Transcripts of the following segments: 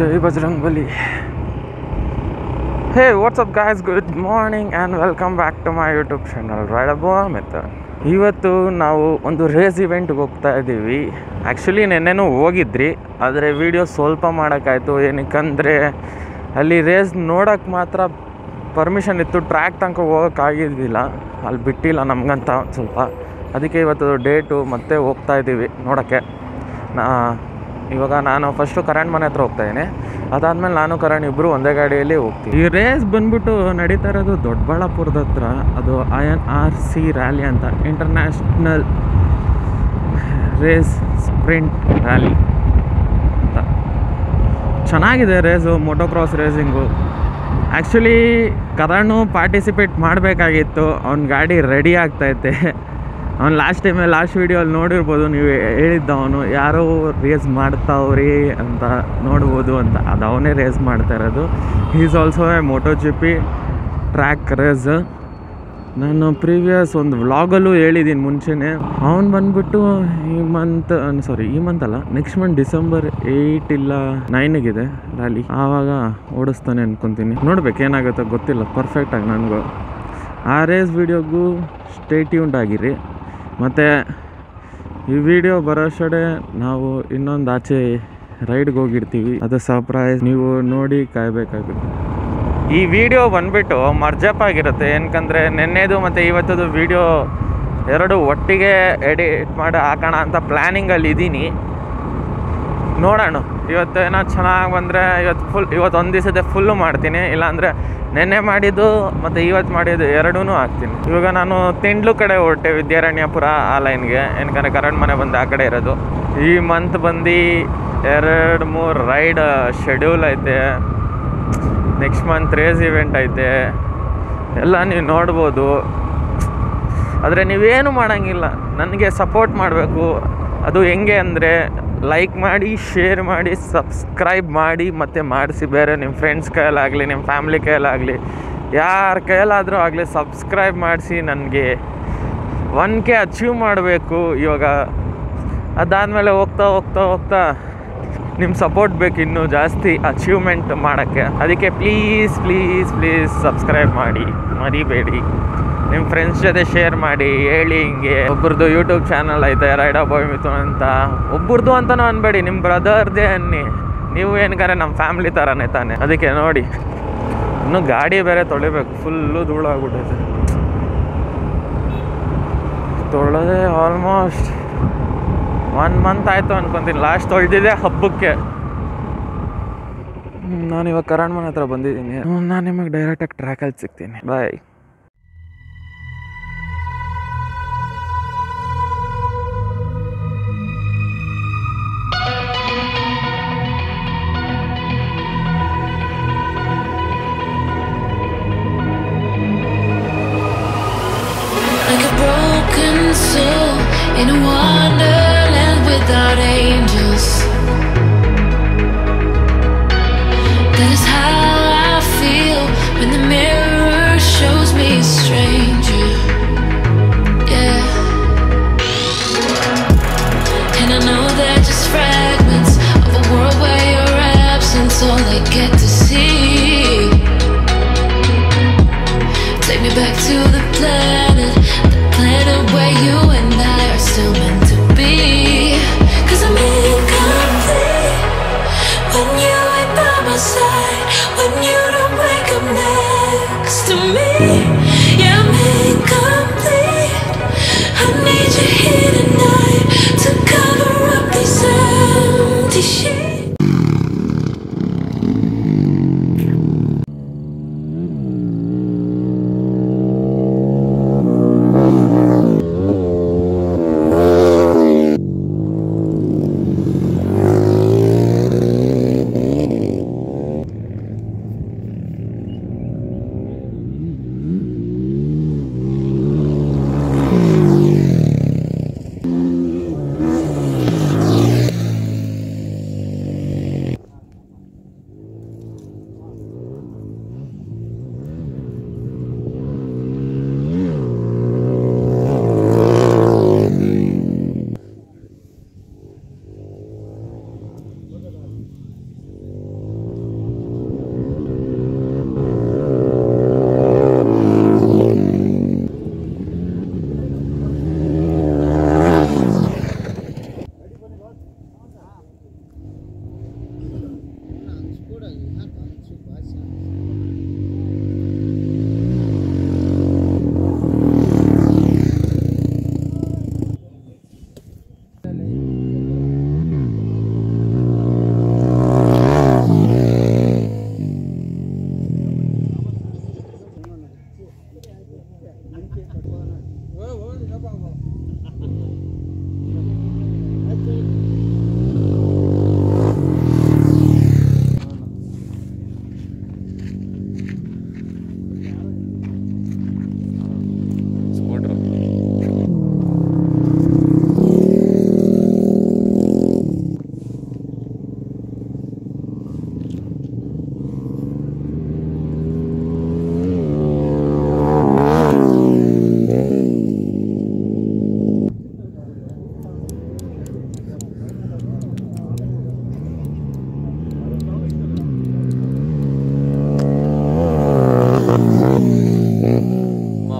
Jai Bajrangbali. Hey, what's up guys? Good morning and welcome back to my YouTube channel Rideable Method. ಇವತ್ತು ನಾವು ಒಂದು race ಇವೆಂಟ್ಗೆ ಹೋಗ್ತಾ ಇದ್ದೀವಿ. Actually ನೆನ್ನೆನೂ ಹೋಗಿದ್ರಿ, ಆದರೆ ವಿಡಿಯೋ ಸ್ವಲ್ಪ ಮಾಡೋಕ್ಕಾಯ್ತು. ಏನಕ್ಕಂದರೆ ಅಲ್ಲಿ ರೇಸ್ ನೋಡೋಕ್ಕೆ ಮಾತ್ರ ಪರ್ಮಿಷನ್ ಇತ್ತು, ಟ್ರ್ಯಾಕ್ ತನಕ ಹೋಗೋಕ್ಕಾಗಿದ್ದಿಲ್ಲ, ಅಲ್ಲಿ ಬಿಟ್ಟಿಲ್ಲ ನಮಗಂತ ಸ್ವಲ್ಪ. ಅದಕ್ಕೆ ಇವತ್ತು ಡೇಟು ಮತ್ತೆ ಹೋಗ್ತಾ ಇದ್ದೀವಿ ನೋಡೋಕ್ಕೆ. ಇವಾಗ ನಾನು ಫಸ್ಟು ಕರಣ್ ಮನೆ ಹತ್ರ ಹೋಗ್ತಾಯಿದ್ದೀನಿ, ಅದಾದಮೇಲೆ ನಾನು ಕರಣ್ ಇಬ್ಬರು ಒಂದೇ ಗಾಡಿಯಲ್ಲಿ ಹೋಗ್ತೀವಿ. ಈ ರೇಸ್ ಬಂದ್ಬಿಟ್ಟು ನಡೀತಾ ಇರೋದು ದೊಡ್ಡಬಳ್ಳಾಪುರದ ಹತ್ರ. ಅದು INRC ರ್ಯಾಲಿ ಅಂತ, ಇಂಟರ್ನ್ಯಾಷನಲ್ ರೇಸ್ ಸ್ಪ್ರಿಂಟ್ ರ್ಯಾಲಿ ಅಂತ. ಚೆನ್ನಾಗಿದೆ race, motocross racing. Actually Karan participate ಮಾಡಬೇಕಾಗಿತ್ತು, ಅವ್ನ ಗಾಡಿ ರೆಡಿ ಆಗ್ತೈತೆ. ಅವ್ನು ಲಾಸ್ಟ್ ವೀಡಿಯೋಲ್ಲಿ ನೋಡಿರ್ಬೋದು, ನೀವು ಹೇಳಿದ್ದವನು ಯಾರೋ ರೇಸ್ ಮಾಡ್ತಾವ್ರಿ ಅಂತ ನೋಡ್ಬೋದು ಅಂತ. ಅದು ಅವನೇ ರೇಸ್ ಮಾಡ್ತಾ ಇರೋದು. Is also a MotoGP track race. ನಾನು ಪ್ರೀವಿಯಸ್ ಒಂದು ವ್ಲಾಗಲ್ಲೂ ಹೇಳಿದ್ದೀನಿ ಮುಂಚೆನೇ. ಅವ್ನು ಬಂದ್ಬಿಟ್ಟು ಈ ಮಂತ್ ಅಲ್ಲ, ನೆಕ್ಸ್ಟ್ ಮಂತ್ December 8 ಇಲ್ಲ 9 ರ್ಯಾಲಿ. ಆವಾಗ ಓಡಿಸ್ತಾನೆ ಅಂದ್ಕೊತೀನಿ. ನೋಡ್ಬೇಕು ಏನಾಗುತ್ತೋ ಗೊತ್ತಿಲ್ಲ ಪರ್ಫೆಕ್ಟಾಗಿ ನನಗೂ. ಆ ರೇಸ್ ವೀಡಿಯೋಗೂ ಸ್ಟೇ ಟ್ಯೂನ್ಡ್ ಆಗಿರಿ. ಮತ್ತು ಈ ವಿಡಿಯೋ ಬರೋಷ್ಟಡೆ ನಾವು ಇನ್ನೊಂದು ಆಚೆ ರೈಡ್ಗೆ ಹೋಗಿರ್ತೀವಿ, ಅದು ಸರ್ಪ್ರೈಸ್, ನೀವು ನೋಡಿ ಕಾಯಬೇಕಾಗುತ್ತೆ. ಈ ವಿಡಿಯೋ ಬಂದುಬಿಟ್ಟು ಮರ್ಜಪ್ ಆಗಿರುತ್ತೆ. ಏನಕ್ಕಂದರೆ ನೆನ್ನೆದು ಮತ್ತು ಇವತ್ತದು ವಿಡಿಯೋ ಎರಡು ಒಟ್ಟಿಗೆ ಎಡಿಟ್ ಮಾಡಿ ಹಾಕೋಣ ಅಂತ ಪ್ಲ್ಯಾನಿಂಗಲ್ಲಿ ಇದ್ದೀನಿ. ನೋಡೋಣ, ಇವತ್ತು ಏನೋ ಚೆನ್ನಾಗಿ ಬಂದರೆ ಇವತ್ತು ಒಂದು ದಿವಸದ ಫುಲ್ಲು ಮಾಡ್ತೀನಿ, ಇಲ್ಲಾಂದರೆ ನೆನ್ನೆ ಮಾಡಿದ್ದು ಮತ್ತು ಇವತ್ತು ಮಾಡಿದ್ದು ಎರಡೂ ಹಾಕ್ತೀನಿ. ಇವಾಗ ನಾನು ತಿಂಡ್ಲು ಕಡೆ ಹೊರಟೆ, ವಿದ್ಯಾರಣ್ಯಪುರ ಆ ಲೈನ್ಗೆ. ಏನಕಂದರೆ ಕರಣ್ ಮನೆ ಬಂದು ಆ ಕಡೆ ಇರೋದು. ಈ ಮಂತ್ ಬಂದು 2-3 ರೈಡ್ ಶೆಡ್ಯೂಲ್ ಐತೆ. ನೆಕ್ಸ್ಟ್ ಮಂತ್ ರೇಸ್ ಇವೆಂಟ್ ಐತೆ, ಎಲ್ಲ ನೀವು ನೋಡ್ಬೋದು. ಆದರೆ ನೀವೇನು ಮಾಡೋಂಗಿಲ್ಲ, ನನಗೆ ಸಪೋರ್ಟ್ ಮಾಡಬೇಕು. ಅದು ಹೆಂಗೆ ಅಂದರೆ ಲೈಕ್ ಮಾಡಿ, ಶೇರ್ ಮಾಡಿ, ಸಬ್ಸ್ಕ್ರೈಬ್ ಮಾಡಿ, ಮತ್ತು ಮಾಡಿಸಿ. ಬೇರೆ ನಿಮ್ಮ ಫ್ರೆಂಡ್ಸ್ ಕೈಯಲ್ಲಾಗಲಿ, ನಿಮ್ಮ ಫ್ಯಾಮ್ಲಿ ಕೈಯಲ್ಲಾಗಲಿ, ಯಾರ ಕೈಯಲ್ಲಾದರೂ ಆಗಲಿ ಸಬ್ಸ್ಕ್ರೈಬ್ ಮಾಡಿಸಿ. ನನಗೆ 1K ಅಚೀವ್ ಮಾಡಬೇಕು ಇವಾಗ. ಅದಾದಮೇಲೆ ಹೋಗ್ತಾ ನಿಮ್ಮ ಸಪೋರ್ಟ್ ಬೇಕು ಇನ್ನೂ ಜಾಸ್ತಿ ಅಚೀವ್ಮೆಂಟ್ ಮಾಡೋಕ್ಕೆ. ಅದಕ್ಕೆ ಪ್ಲೀಸ್ ಸಬ್ಸ್ಕ್ರೈಬ್ ಮಾಡಿ, ಮರಿಬೇಡಿ. ನಿಮ್ಮ ಫ್ರೆಂಡ್ಸ್ ಜೊತೆ ಶೇರ್ ಮಾಡಿ, ಹೇಳಿ ಹಿಂಗೆ. ಒಬ್ರದ್ದು ಯೂಟ್ಯೂಬ್ ಚಾನಲ್ ಐತೆ ರೈಡಬಾಯ್ ಮಿಥುನ್ ಅಂತ. ಒಬ್ರದ್ದು ಅಂತಲೂ ಅನ್ಬೇಡಿ, ನಿಮ್ಮ ಬ್ರದರ್ದೇ ಅನ್ನಿ. ನೀವು ಏನಕ್ಕಾರೆ ನಮ್ಮ ಫ್ಯಾಮ್ಲಿ ಥರನೇ ತಾನೆ. ಅದಕ್ಕೆ ನೋಡಿ, ಇನ್ನೂ ಗಾಡಿ ಬೇರೆ ತೊಳಿಬೇಕು, ಫುಲ್ಲು ಧೂಳಾಗ್ಬಿಟ್ಟೈತೆ. ತೊಳೆದೇ ಆಲ್ಮೋಸ್ಟ್ 1 ಮಂತ್ ಆಯಿತು ಅನ್ಕೊತೀನಿ. ಲಾಸ್ಟ್ ತೊಳೆದಿದ್ದೆ ಹಬ್ಬಕ್ಕೆ. ನಾನಿವಾಗ ಕರಣ್ ಮನೆ ಹತ್ರ ಬಂದಿದ್ದೀನಿ. ನಾನು ನಿಮಗೆ ಡೈರೆಕ್ಟಾಗಿ ಟ್ರ್ಯಾಕಲ್ಲಿ ಸಿಗ್ತೀನಿ. ಬಾಯ್. Soul in a wonderland without angels. That is how I feel when the mirror shows me a stranger. Yeah. And I know they're just fragments of a world where your absence all I get to see. Take me back to the planet where you and I are still meant to be. 'Cause I'm incomplete when you ain't by my side, when you don't wake up next to me. Yeah, I'm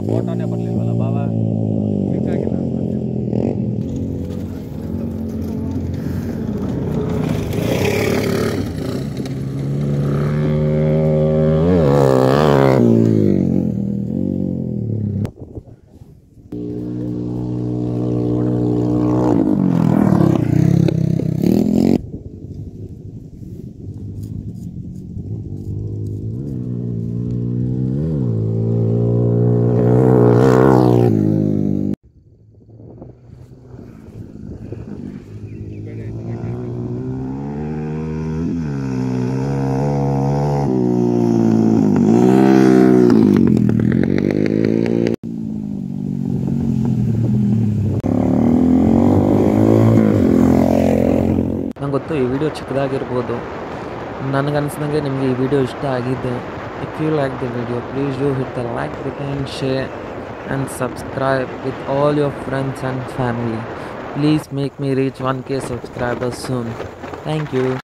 ಫೋಟೋನೇ ಬರಲಿಲ್ವಲ್ಲ ಬಾಬಾ. ನಂಗೆ ಗೊತ್ತು ಈ video ಚಿಕ್ಕದಾಗಿರ್ಬೋದು, ನನಗನ್ಸ್ದಂಗೆ ನಿಮಗೆ ಈ video ಇಷ್ಟ ಆಗಿದೆ. If you like the video, please do hit the like button, share and subscribe with all your friends and family. Please make me reach 1K subscribers soon. Thank you.